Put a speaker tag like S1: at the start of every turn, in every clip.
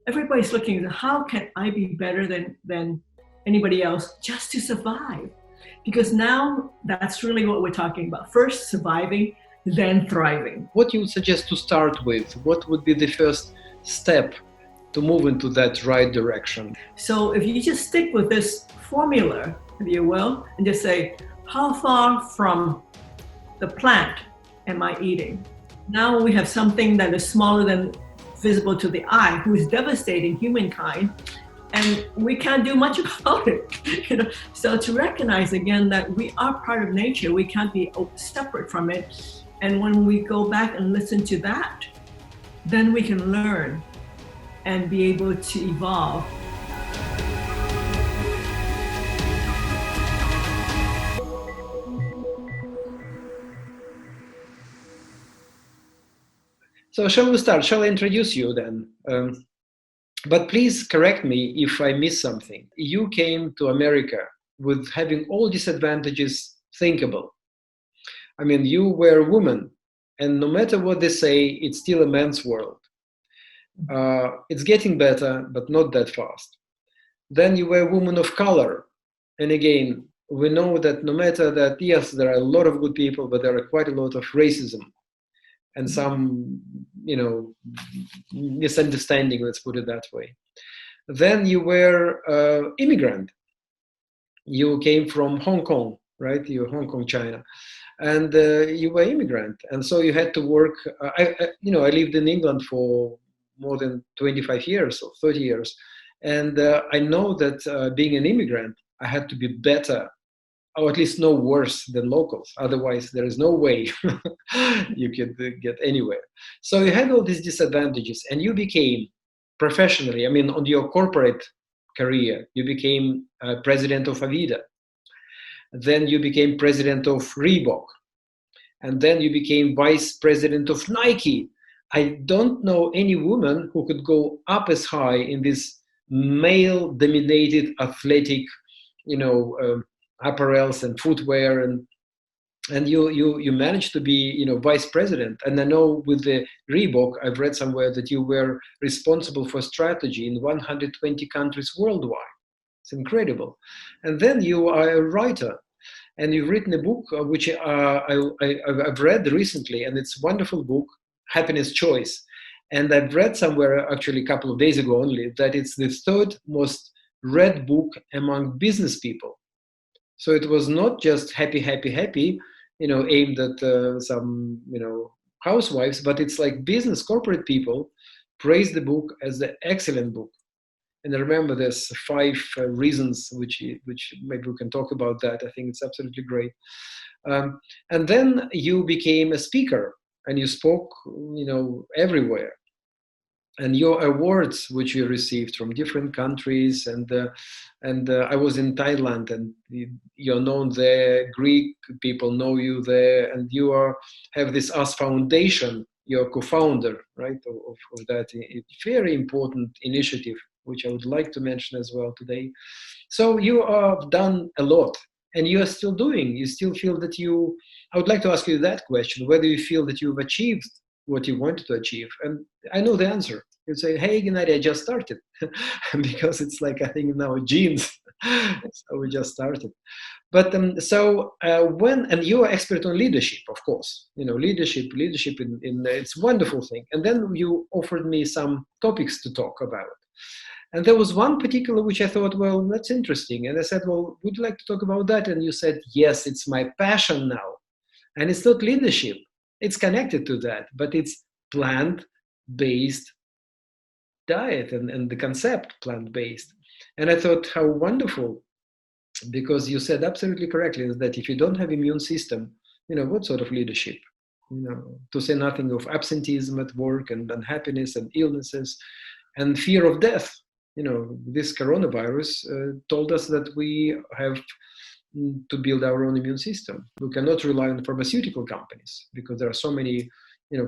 S1: Everybody's looking at how can I be better than anybody else just to survive? Because now that's really what we're talking about. First surviving, then thriving.
S2: What you would suggest to start with? What would be the first step to move into that right direction?
S1: So if you just stick with this formula, if you will, and just say, how far from the plant am I eating? Now we have something that is smaller than visible to the eye, who is devastating humankind, and we can't do much about it. So to recognize again that we are part of nature, we can't be separate from it. And when we go back and listen to that, then we can learn and be able to evolve.
S2: So shall we start? Shall I introduce you then? But please correct me if I miss something. You came to America with having all disadvantages thinkable. I mean, you were a woman, and no matter what they say, it's still a man's world. It's getting better, but not that fast. Then you were a woman of color. And again, we know that no matter that, yes, there are a lot of good people, but there are quite a lot of racism and some, misunderstanding, let's put it that way. Then you were immigrant. You came from Hong Kong, right? You're Hong Kong, China. And you were immigrant. And so you had to work. I lived in England for more than 25 years or 30 years. And I know that being an immigrant, I had to be better, or at least no worse than locals. Otherwise, there is no way you could get anywhere. So you had all these disadvantages, and you became professionally, on your corporate career, you became president of Aveda. Then you became president of Reebok. And then you became vice president of Nike. I don't know any woman who could go up as high in this male-dominated athletic, apparels and footwear, and you managed to be vice president. And I know with the Reebok, I've read somewhere that you were responsible for strategy in 120 countries worldwide. It's incredible. And then you are a writer, and you've written a book which I've read recently, and it's a wonderful book, Happiness Choice. And I've read somewhere actually a couple of days ago only that it's the third most read book among business people. So it was not just happy, aimed at some, housewives, but it's like business, corporate people praise the book as an excellent book. And I remember there's 5 reasons which maybe we can talk about that. I think it's absolutely great. And then you became a speaker, and you spoke, everywhere. And your awards, which you received from different countries, and I was in Thailand, and you're known there. Greek people know you there, and you have this US Foundation. You're co-founder, right, of that very important initiative, which I would like to mention as well today. So you have done a lot, and you are still doing. You still feel that I would like to ask you that question: whether you feel that you've achieved what you wanted to achieve. And I know the answer. You'd say, hey, Gennady, I just started. Because it's like, I think now genes. So we just started. But and you are expert on leadership, of course, leadership in it's a wonderful thing. And then you offered me some topics to talk about. And there was one particular which I thought, well, that's interesting. And I said, well, would you like to talk about that? And you said, yes, it's my passion now. And it's not leadership. It's connected to that, but it's plant-based diet and the concept plant-based. And I thought, how wonderful, because you said absolutely correctly that if you don't have immune system, what sort of leadership? To say nothing of absenteeism at work and unhappiness and illnesses and fear of death. This coronavirus told us that we have to build our own immune system. We cannot rely on pharmaceutical companies because there are so many,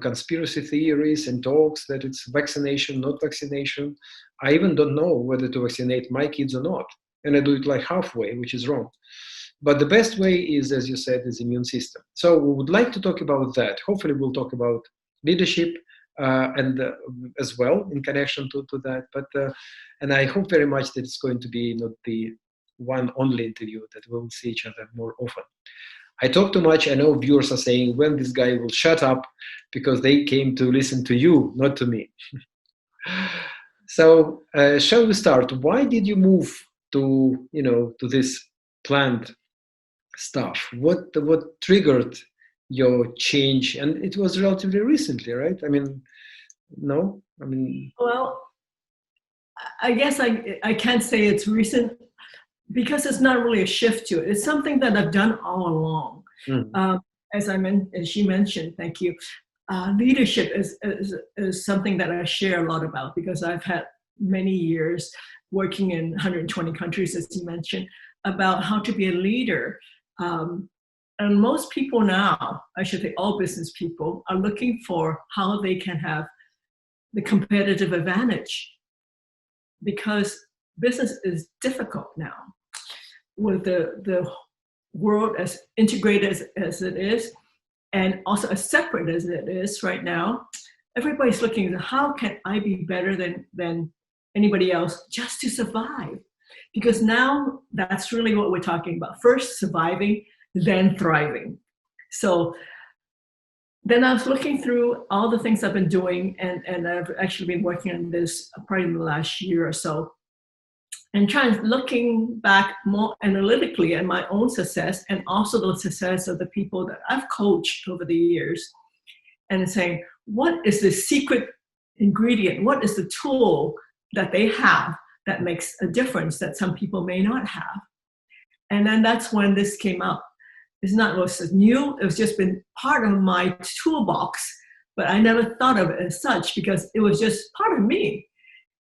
S2: conspiracy theories and talks that it's vaccination, not vaccination. I even don't know whether to vaccinate my kids or not. And I do it like halfway, which is wrong. But the best way is, as you said, is immune system. So we would like to talk about that. Hopefully we'll talk about leadership, and as well in connection to that. But and I hope very much that it's going to be not the one only interview, that we'll see each other more often. I talk too much. I know viewers are saying when this guy will shut up, because they came to listen to you, not to me. So shall we start? Why did you move to to this plant stuff? What triggered your change? And it was relatively recently, right? I mean, no, I mean.
S1: Well, I guess I can't say it's recent because it's not really a shift to it. It's something that I've done all along. As she mentioned, thank you. Leadership is something that I share a lot about because I've had many years working in 120 countries, as you mentioned, about how to be a leader. And most people now, I should say all business people, are looking for how they can have the competitive advantage, because business is difficult now with the world as integrated as it is, and also as separate as it is right now. Everybody's looking at how can I be better than anybody else just to survive? Because now that's really what we're talking about. First surviving, then thriving. So then I was looking through all the things I've been doing, and I've actually been working on this probably in the last year or so, and looking back more analytically at my own success and also the success of the people that I've coached over the years, and saying, what is the secret ingredient? What is the tool that they have that makes a difference that some people may not have? And then that's when this came up. It's not what's new, it's just been part of my toolbox, but I never thought of it as such because it was just part of me.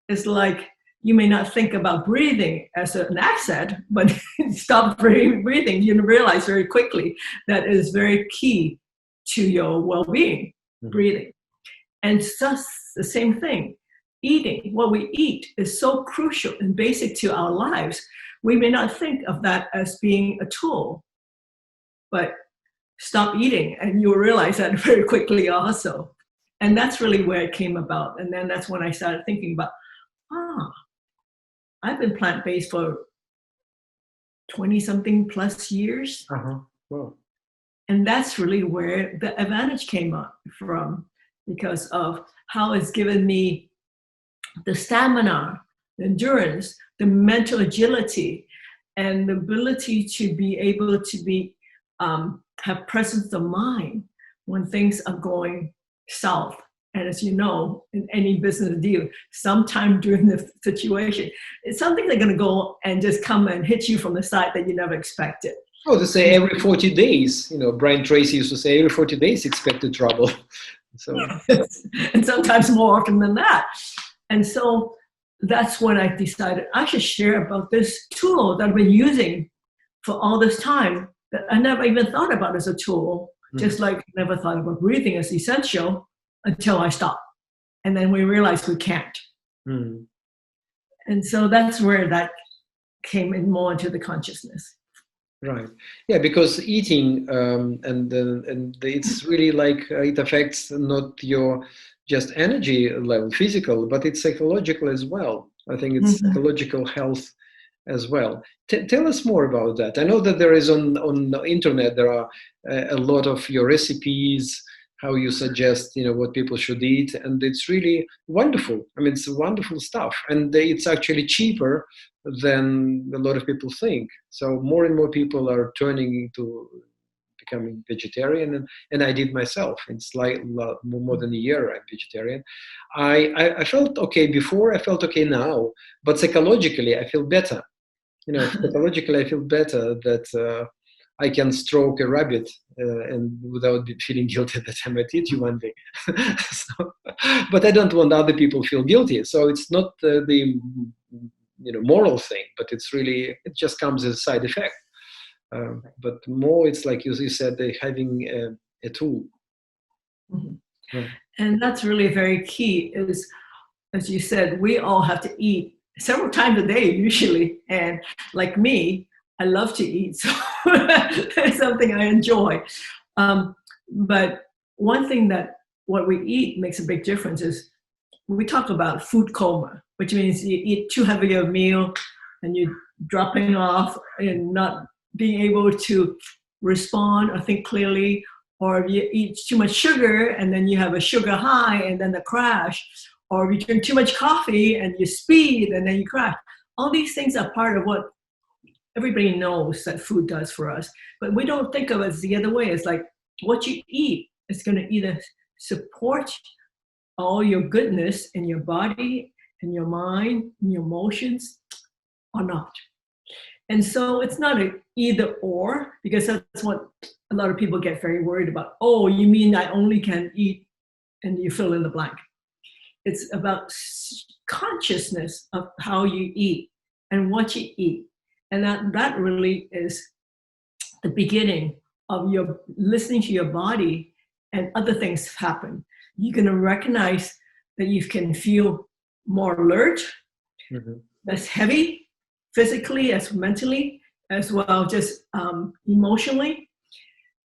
S1: It's like, you may not think about breathing as an asset, but stop breathing, you realize very quickly that it is very key to your well-being, breathing. And just the same thing, eating. What we eat is so crucial and basic to our lives. We may not think of that as being a tool, but stop eating and you'll realize that very quickly also. And that's really where it came about. And then that's when I started thinking about, I've been plant-based for 20-something plus years.
S2: Wow.
S1: And that's really where the advantage came up from, because of how it's given me the stamina, the endurance, the mental agility, and the ability to be able to have presence of mind when things are going south. And as you know, in any business deal, sometime during the situation, it's something they're going to go and just come and hit you from the side that you never expected.
S2: Oh, to say every 40 days, Brian Tracy used to say every 40 days expected trouble. So,
S1: and sometimes more often than that. And so that's when I decided I should share about this tool that I've been using for all this time that I never even thought about as a tool, just like I never thought about breathing as essential until I stopped. And then we realized we can't. And so that's where that came in more into the consciousness.
S2: Right. Yeah, because eating and it's really like it affects not your just energy level, physical, but it's psychological as well. I think it's psychological health as well. Tell us more about that. I know that there is on the internet, there are a lot of your recipes, how you suggest, what people should eat. And it's really wonderful. I mean, it's wonderful stuff. And it's actually cheaper than a lot of people think. So more and more people are turning to becoming vegetarian. And I did myself. It's like more than a year I'm vegetarian. I felt okay before, I felt okay now. But psychologically, I feel better. Psychologically, I feel better that I can stroke a rabbit and without feeling guilty that I might eat you one day. But I don't want other people to feel guilty. So it's not the moral thing, but it's really, it just comes as a side effect. But more, it's like you said, having a tool.
S1: Right. And that's really very key is, as you said, we all have to eat several times a day usually. And like me, I love to eat, so it's something I enjoy. But one thing that what we eat makes a big difference. Is we talk about food coma, which means you eat too heavy a meal and you're dropping off and not being able to respond or think clearly, or if you eat too much sugar and then you have a sugar high and then a crash, or if you drink too much coffee and you speed and then you crash. All these things are part of what everybody knows that food does for us, but we don't think of it as the other way. It's like what you eat is going to either support all your goodness in your body, in your mind, in your emotions, or not. And so it's not an either or, because that's what a lot of people get very worried about. Oh, you mean I only can eat, and you fill in the blank. It's about consciousness of how you eat and what you eat. And that really is the beginning of your listening to your body, and other things happen. You're going to recognize that you can feel more alert, less heavy, physically as mentally, as well just emotionally.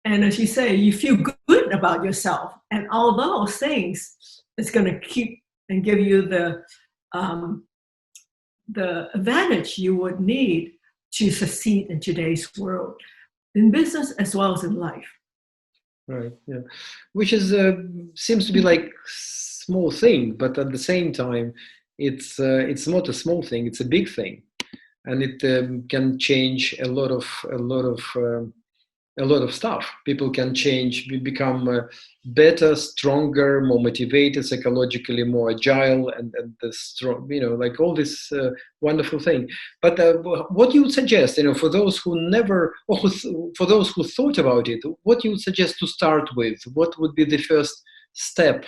S1: And as you say, you feel good about yourself. And all those things is going to keep and give you the advantage you would need to succeed in today's world, in business as well as in life.
S2: Right. Yeah. Which is seems to be like small thing, but at the same time, it's not a small thing. It's a big thing, and it can change a lot of stuff. People can change, become better, stronger, more motivated, psychologically more agile, and the strong, like all this wonderful thing. But what you would suggest, for those who never, or for those who thought about it, what you would suggest to start with? What would be the first step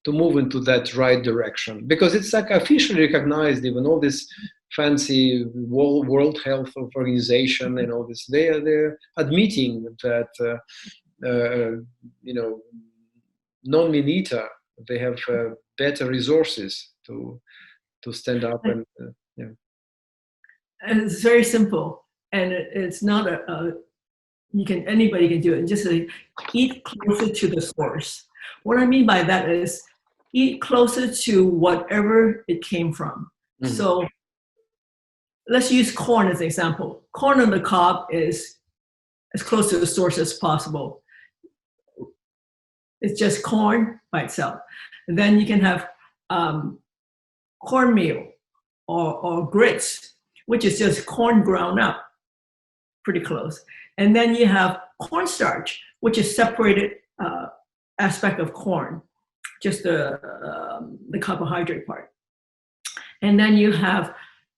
S2: to move into that right direction? Because it's like officially recognized, even all this fancy World Health Organization and all this, they're admitting that non-meat-eater, they have better resources to stand up and
S1: And it's very simple, and it's not anybody can do it. Just eat closer to the source. What I mean by that is eat closer to whatever it came from. So let's use corn as an example. Corn on the cob is as close to the source as possible. It's just corn by itself. And then you can have cornmeal or grits, which is just corn ground up, pretty close. And then you have cornstarch, which is separated aspect of corn, just the carbohydrate part. And then you have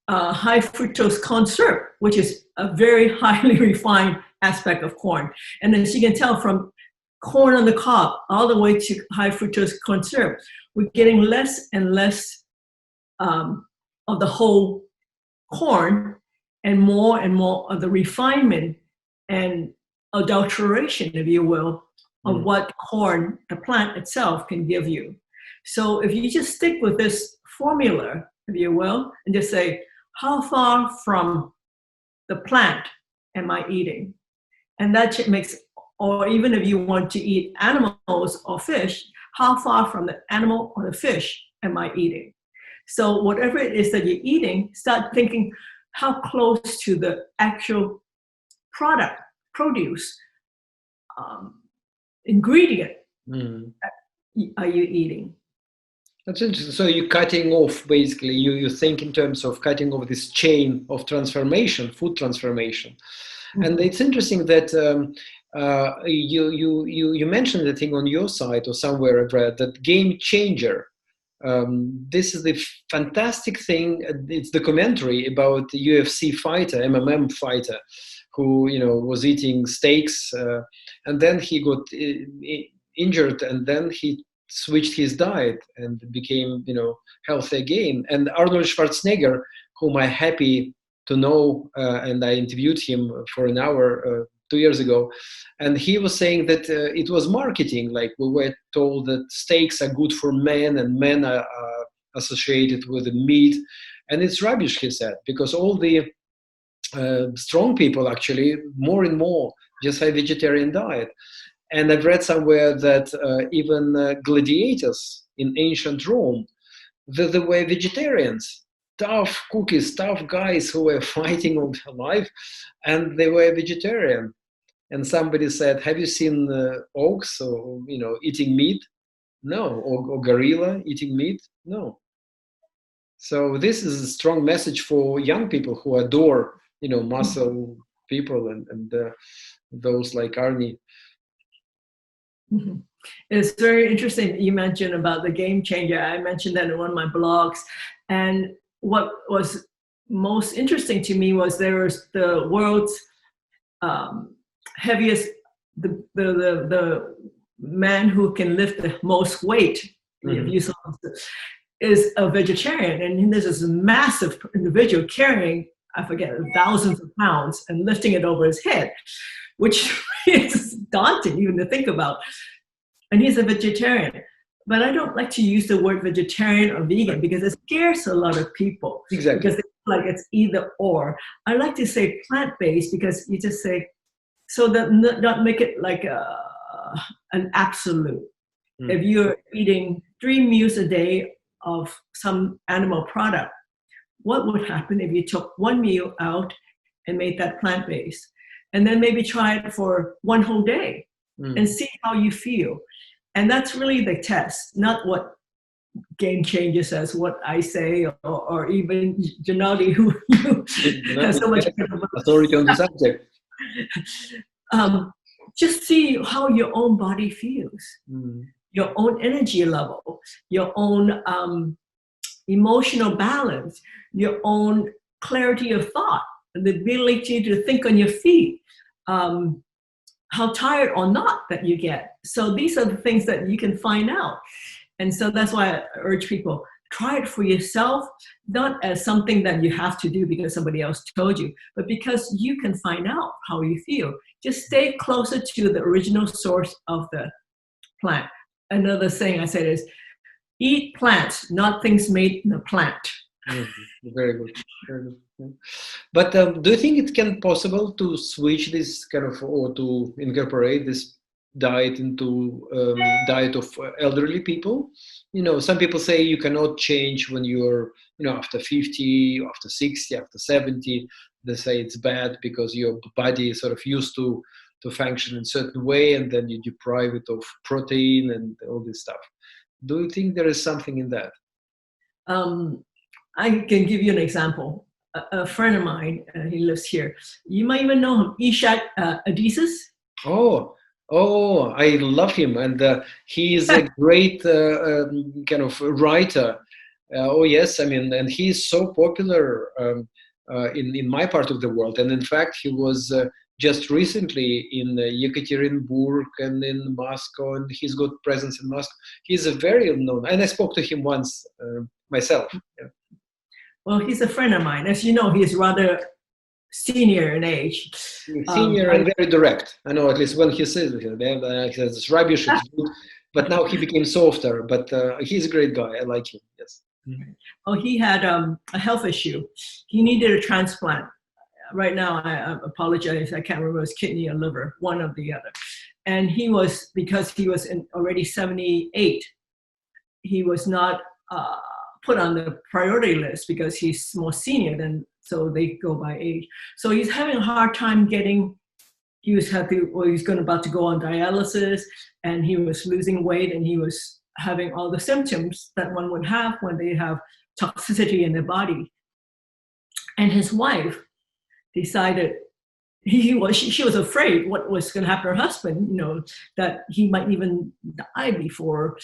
S1: high fructose corn syrup, which is a very highly refined aspect of corn. And as you can tell from corn on the cob all the way to high fructose corn syrup, we're getting less and less of the whole corn and more of the refinement and adulteration, if you will, of what corn, the plant itself, can give you. So if you just stick with this formula, if you will, and just say, how far from the plant am I eating? And that makes, or even if you want to eat animals or fish, how far from the animal or the fish am I eating? So whatever it is that you're eating, start thinking, how close to the actual product, produce, ingredient are you eating?
S2: That's interesting. So you're cutting off, basically, you think in terms of cutting off this chain of transformation, food transformation. And it's interesting that you mentioned the thing on your site or somewhere I've read, that game changer. This is the fantastic thing. It's documentary about the UFC fighter, MMA fighter, who was eating steaks, and then he got injured, and then he switched his diet and became healthy again. And Arnold Schwarzenegger, whom I'm happy to know, and I interviewed him for an hour 2 years ago, and he was saying that it was marketing. Like, we were told that steaks are good for men and men are associated with the meat, and it's rubbish, he said, because all the strong people actually more and more just have vegetarian diet. And I've read somewhere that even gladiators in ancient Rome, they were vegetarians, tough cookies, tough guys who were fighting all their life, and they were vegetarian. And somebody said, "Have you seen oaks or eating meat?" No. Or gorilla eating meat? No. So this is a strong message for young people who adore muscle people and those like Arnie.
S1: Mhm. It's very interesting you mentioned about the game changer. I mentioned that in one of my blogs. And what was most interesting to me was there was the world's heaviest, the man who can lift the most weight, if you saw, is a vegetarian. And there's this massive individual carrying, I forget, thousands of pounds and lifting it over his head, which is daunting even to think about. And he's a vegetarian. But I don't like to use the word vegetarian or vegan because it scares a lot of people.
S2: Exactly.
S1: Because they feel like it's either or. I like to say plant-based because you just say, so that not make it like an absolute. If you're eating 3 meals a day of some animal product, what would happen if you took 1 meal out and made that plant-based? And then maybe try it for 1 whole day and see how you feel. And that's really the test, not what Game Changer says, what I say, or even Gennady, who has so much
S2: authority on the subject.
S1: Just see how your own body feels, your own energy level, your own emotional balance, your own clarity of thought, and the ability to think on your feet, how tired or not that you get. So these are the things that you can find out. And so that's why I urge people, try it for yourself, not as something that you have to do because somebody else told you, but because you can find out how you feel. Just stay closer to the original source of the plant. Another saying I said is, eat plants, not things made in a plant.
S2: Very good. Very good. Yeah. But do you think it can possible to switch this kind of, or to incorporate this diet into diet of elderly people? Some people say you cannot change when you're, after 50, after 60, after 70. They say it's bad because your body is sort of used to function in a certain way, and then you deprive it of protein and all this stuff. Do you think there is something in that?
S1: I can give you an example. A friend of mine, he lives here. You might even know him, Ishak Adizes.
S2: Oh, I love him, and he is a great kind of writer. Oh yes, I mean, and he's so popular in my part of the world. And in fact, he was just recently in Yekaterinburg and in Moscow, and he's got presence in Moscow. He's a very known, and I spoke to him once myself. Yeah.
S1: Well, he's a friend of mine. As you know, he's rather senior in age.
S2: Senior and very direct. I know, at least when he says it's rubbish, it's good. But now he became softer. But he's a great guy. I like him. Yes.
S1: Well, he had a health issue. He needed a transplant. Right now, I apologize. I can't remember his kidney or liver, one or the other. And because he was already 78, he was not put on the priority list because he's more senior than, so they go by age. So he's having a hard time he's about to go on dialysis, and he was losing weight, and he was having all the symptoms that one would have when they have toxicity in their body. And his wife decided, she was afraid what was going to happen to her husband, that he might even die before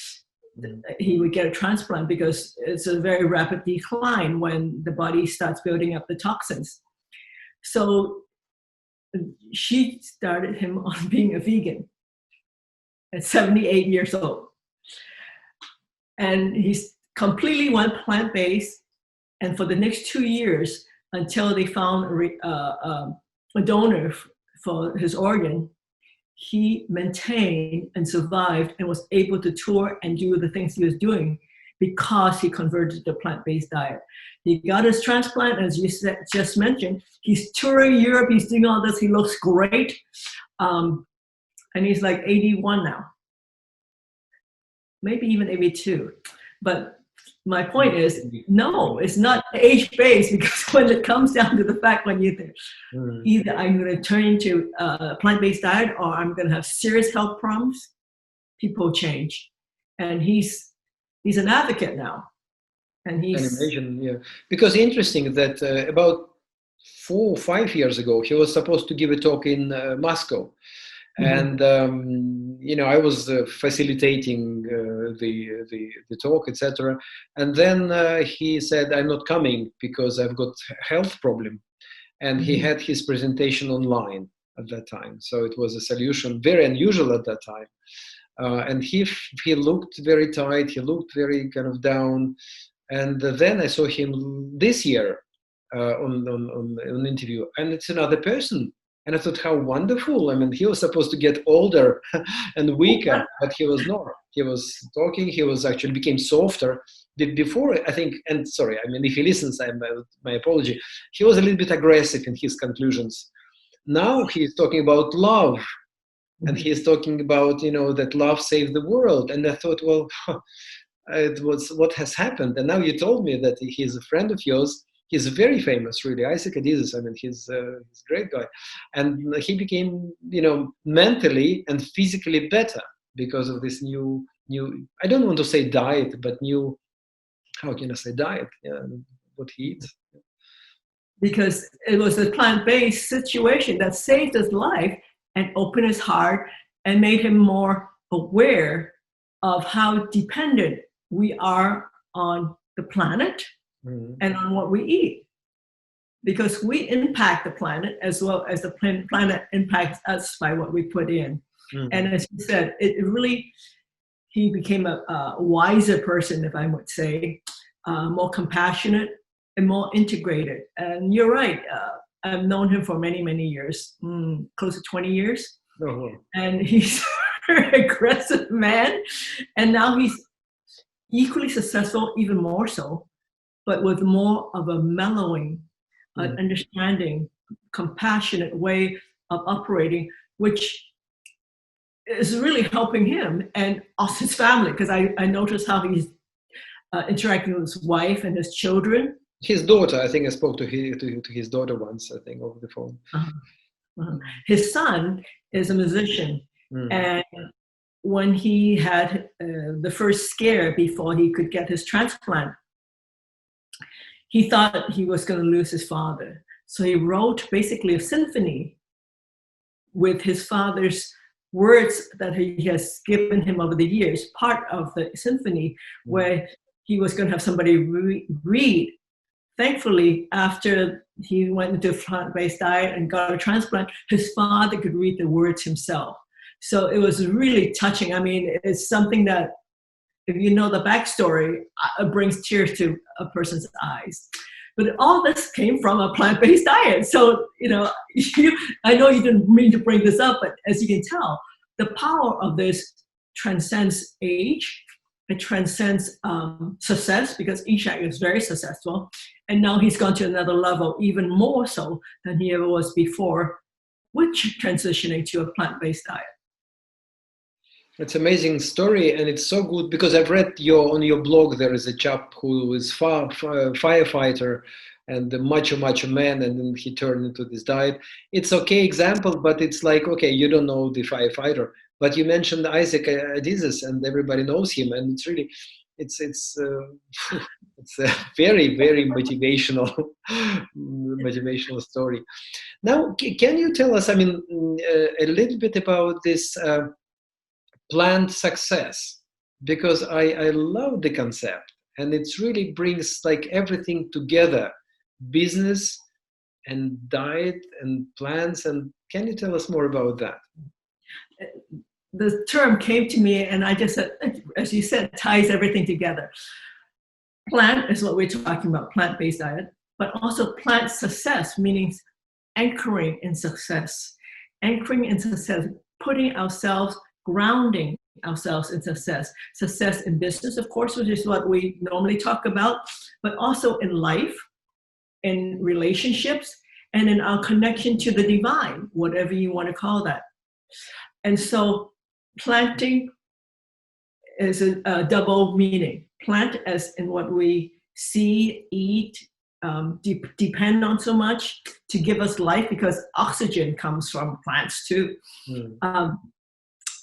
S1: he would get a transplant, because it's a very rapid decline when the body starts building up the toxins. So she started him on being a vegan at 78 years old. And he's completely went plant-based. And for the next 2 years, until they found a donor for his organ, he maintained and survived and was able to tour and do the things he was doing because he converted to plant-based diet. He got his transplant, as you just mentioned. He's touring Europe. He's doing all this. He looks great. and he's like 81 now, maybe even 82. But my point is, no, it's not age-based, because when it comes down to the fact, when you think either I'm going to turn into a plant-based diet or I'm going to have serious health problems, people change. And he's an advocate now. And
S2: I can imagine, yeah. Because interesting that about 4 or 5 years ago, he was supposed to give a talk in Moscow. And I was facilitating the talk, etc. And then he said, "I'm not coming because I've got health problem." And he had his presentation online at that time, so it was a solution very unusual at that time. And he looked very tight. He looked very kind of down. And then I saw him this year on an interview, and it's another person. And I thought, how wonderful. I mean, he was supposed to get older and weaker, but he was not. He was talking, he was actually became softer. Before, I think, and sorry, I mean, if he listens, my apology, he was a little bit aggressive in his conclusions. Now he's talking about love, and he's talking about, that love saved the world. And I thought, well, it was what has happened. And now you told me that he's a friend of yours. He's very famous, really. Isaac Adizes, I mean, he's a great guy. And he became, mentally and physically better because of this new, I don't want to say diet, but new, how can I say diet? Yeah, what he eats.
S1: Because it was a plant-based situation that saved his life and opened his heart and made him more aware of how dependent we are on the planet and on what we eat, because we impact the planet as well as the planet impacts us by what we put in. And as you said, he became a wiser person, if I would say, more compassionate and more integrated. And you're right, I've known him for many, many years, close to 20 years. And he's a very aggressive man. And now he's equally successful, even more so, but with more of a mellowing, understanding, compassionate way of operating, which is really helping him and also his family, because I noticed how he's interacting with his wife and his children.
S2: His daughter, I think I spoke to his daughter once, I think, over the phone.
S1: His son is a musician, and when he had the first scare before he could get his transplant, he thought he was going to lose his father. So he wrote basically a symphony with his father's words that he has given him over the years, part of the symphony, where he was going to have somebody read. Thankfully, after he went into a plant-based diet and got a transplant, his father could read the words himself. So it was really touching. I mean, it's something that, if you know the backstory, it brings tears to a person's eyes. But all this came from a plant-based diet. So, I know you didn't mean to bring this up, but as you can tell, the power of this transcends age. It transcends success, because Ishak is very successful. And now he's gone to another level, even more so than he ever was before, with transitioning to a plant-based diet.
S2: It's an amazing story, and it's so good because I've read on your blog, there is a chap who is firefighter and the macho man, and then he turned into this diet. It's okay example, but it's like, okay, you don't know the firefighter, but you mentioned Isaac Adizes, and everybody knows him, and it's really, it's a very, very motivational story. Now, can you tell us, I mean, a little bit about this planned success, because I love the concept, and it really brings like everything together, business and diet and plans. And can you tell us more about that?
S1: The term came to me, and I just said, as you said, ties everything together. Plant is what we're talking about, plant-based diet, but also plant success, meaning anchoring in success, putting ourselves, grounding ourselves in success in business, of course, which is what we normally talk about, but also in life, in relationships, and in our connection to the divine, whatever you want to call that. And so planting is a double meaning. Plant as in what we see, eat, depend on so much to give us life, because oxygen comes from plants too,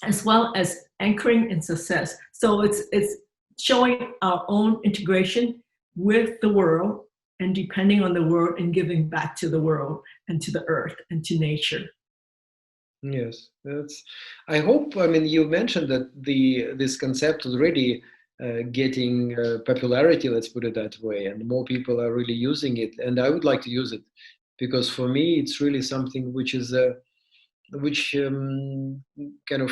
S1: as well as anchoring in success. So it's showing our own integration with the world and depending on the world and giving back to the world and to the earth and to nature.
S2: Yes, that's. I hope. I mean, you mentioned that this concept is already getting popularity. Let's put it that way, and more people are really using it. And I would like to use it because for me, it's really something which is which kind of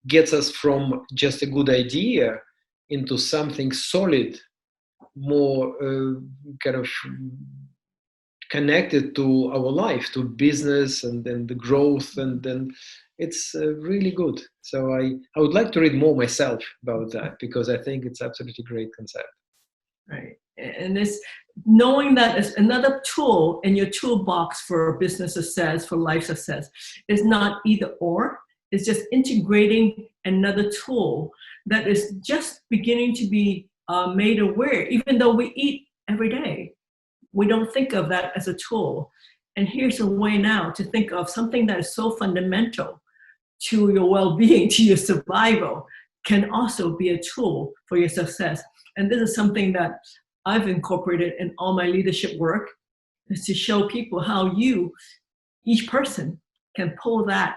S2: gets us from just a good idea into something solid, more kind of connected to our life, to business, and then the growth, and then it's really good. So I would like to read more myself about that because I think it's absolutely great concept.
S1: Right. And it's knowing that it's another tool in your toolbox for business success, for life success. It's not either or, it's just integrating another tool that is just beginning to be made aware, even though we eat every day. We don't think of that as a tool. And here's a way now to think of something that is so fundamental to your well-being, to your survival, can also be a tool for your success. And this is something that I've incorporated in all my leadership work, is to show people how each person, can pull that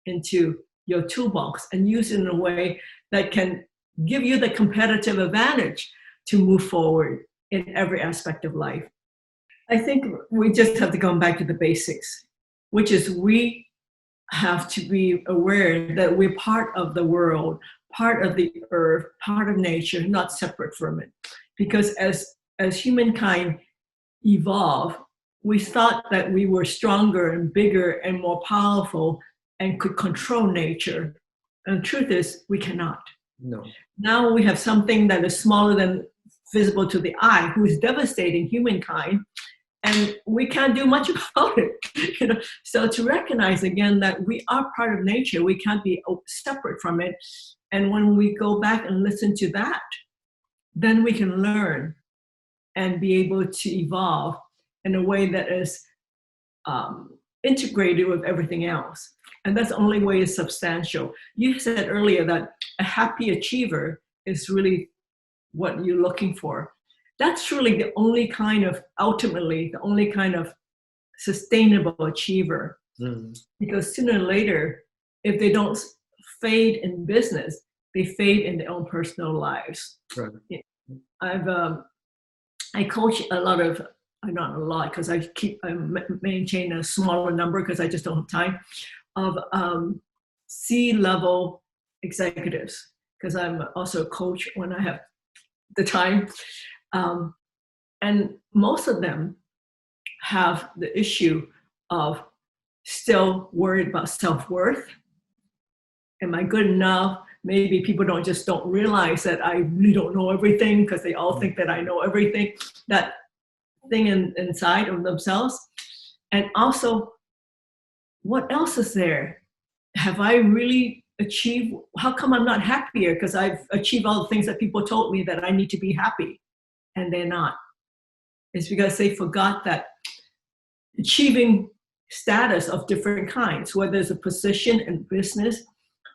S1: into your toolbox and use it in a way that can give you the competitive advantage to move forward in every aspect of life. I think we just have to come back to the basics, which is we have to be aware that we're part of the world, part of the earth, part of nature, not separate from it. Because as humankind evolved, we thought that we were stronger and bigger and more powerful and could control nature. And the truth is, we cannot.
S2: No.
S1: Now we have something that is smaller than visible to the eye, who is devastating humankind, and we can't do much about it. So to recognize again that we are part of nature, we can't be separate from it. And when we go back and listen to that, then we can learn and be able to evolve in a way that is integrated with everything else. And that's the only way it's substantial. You said earlier that a happy achiever is really what you're looking for. That's truly the only kind of, ultimately, the only kind of sustainable achiever. Because sooner or later, if they don't fade in business, they fade in their own personal lives.
S2: Right.
S1: I coach a lot of, not a lot, because I maintain a smaller number because I just don't have time, of C-level executives, because I'm also a coach when I have the time. And most of them have the issue of still worried about self-worth. Am I good enough? Maybe people don't realize that I really don't know everything, because they all think that I know everything. That thing inside of themselves. And also, what else is there? Have I really achieved? How come I'm not happier? Because I've achieved all the things that people told me that I need to be happy, and they're not. It's because they forgot that achieving status of different kinds, whether it's a position in business,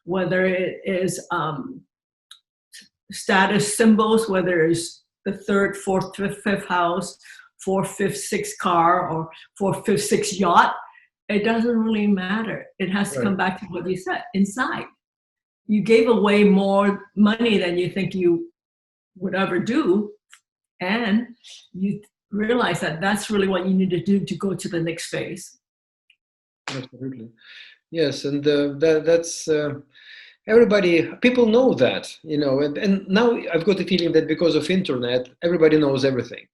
S1: whether it is status symbols, whether it's the third, fourth, fifth house, fourth, fifth, sixth car, or fourth, fifth, sixth yacht, it doesn't really matter. It has to come back to what you said, inside. You gave away more money than you think you would ever do, and you realize that that's really what you need to do to go to the next phase.
S2: Absolutely. Yes, and that's people know that, and now I've got the feeling that because of internet, everybody knows everything.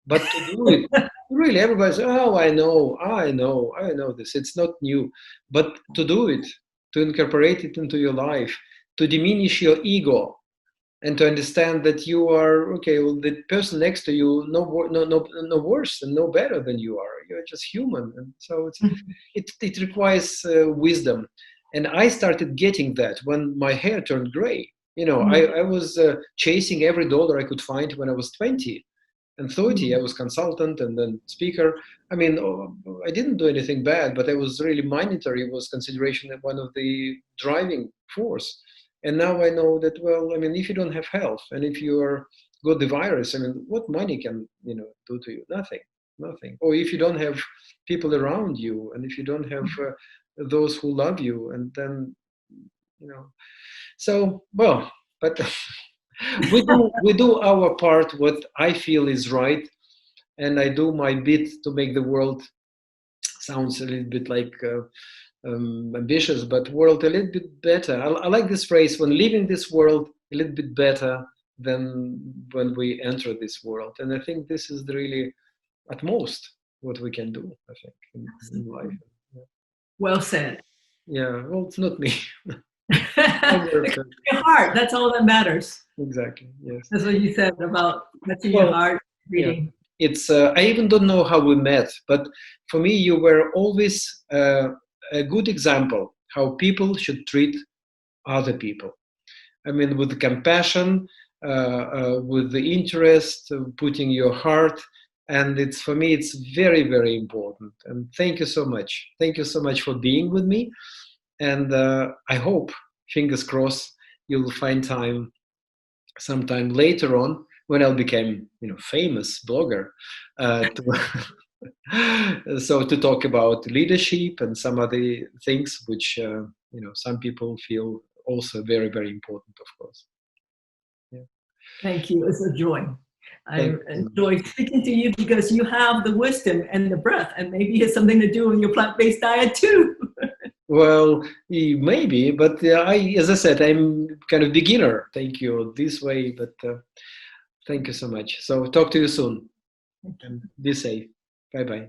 S2: But to do it, really, everybody says, "Oh, I know this. It's not new." But to do it, to incorporate it into your life, to diminish your ego, and to understand that you are the person next to you no worse and no better than you are. You're just human, and so it requires wisdom. And I started getting that when my hair turned gray. I was chasing every dollar I could find when I was 20 and 30. I was consultant and then speaker. I mean, I didn't do anything bad, but I was really monetary was consideration one of the driving force. And now I know that, well, I mean, if you don't have health and if you are got the virus, I mean, what money can, do to you? Nothing. Or if you don't have people around you and if you don't have those who love you, and then, so, well, but we do our part, what I feel is right, and I do my bit to make the world, sounds a little bit like ambitious, but world a little bit better. I like this phrase, when leaving this world a little bit better than when we enter this world. And I think this is really at most what we can do, I think, in life. Yeah.
S1: Well said.
S2: Yeah, well, it's not me.
S1: Your heart, that's all that matters.
S2: Exactly, yes.
S1: That's what you said about touching your heart, reading.
S2: Yeah. It's I even don't know how we met, but for me you were always a good example how people should treat other people. I mean, with compassion, with the interest, putting your heart, and it's, for me, it's very, very important. And thank you so much. Thank you so much for being with me. And I hope, fingers crossed, you'll find time sometime later on when I'll become, famous blogger, to talk about leadership and some other things which, some people feel also very, very important, of course. Yeah.
S1: Thank you. It's a joy. I enjoy speaking to you because you have the wisdom and the breadth, and maybe it's something to do with your plant-based diet too.
S2: Well, maybe, but as I said, I'm kind of beginner. Thank you this way, but thank you so much. So talk to you soon, and be safe. Bye-bye.